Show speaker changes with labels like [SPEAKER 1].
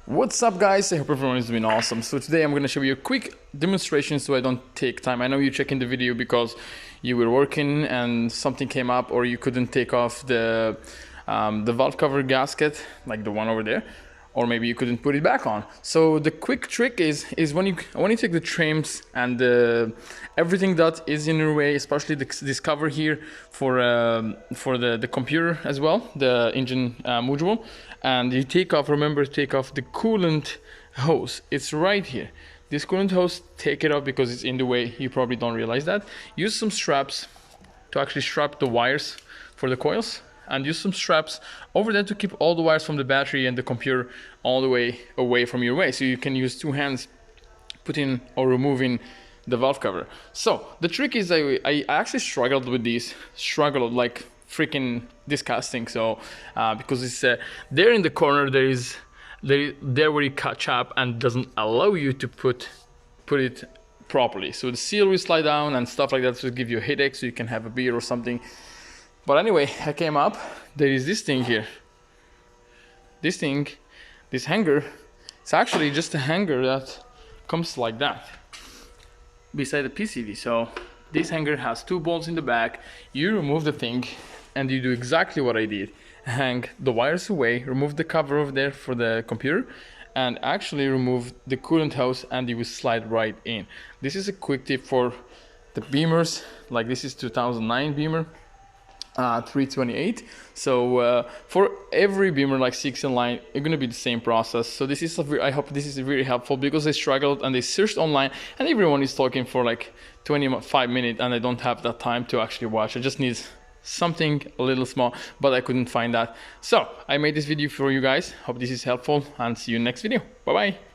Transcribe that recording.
[SPEAKER 1] What's up guys, I hope everyone is doing awesome. So today I'm going to show you a quick demonstration so I don't take time. I know you're checking the video because you were working and something came up, or you couldn't take off the valve cover gasket, like the one over there, or maybe you couldn't put it back on. So the quick trick is when you take the trims and everything that is in your way, especially this cover here for the computer as well, the engine module, and you take off, remember to take off the coolant hose. It's right here. This coolant hose, take it off because it's in the way. You probably don't realize that. Use some straps to actually strap the wires for the coils, and use some straps over there to keep all the wires from the battery and the computer all the way away from your way. So you can use two hands putting or removing the valve cover. So the trick is I actually struggled with these, like freaking disgusting. So because it's there in the corner, there where you catch up and doesn't allow you to put it properly. So the seal will slide down and stuff like that, so give you a headache, so you can have a beer or something. But anyway, I came up, there is this thing here. This hanger, it's actually just a hanger that comes like that beside the PCV. So this hanger has two bolts in the back. You remove the thing and you do exactly what I did. Hang the wires away, remove the cover over there for the computer, and actually remove the coolant hose, and you will slide right in. This is a quick tip for the Beamers, like this is 2009 Beamer. 328. So for every Beamer like 6 in line, it's gonna be the same process. So this is I hope this is really helpful, because I struggled and they searched online and everyone is talking for like 25 minutes and I don't have that time to actually watch. I just need something a little small, but I couldn't find that. So I made this video for you guys. Hope this is helpful, and see you next video. Bye bye.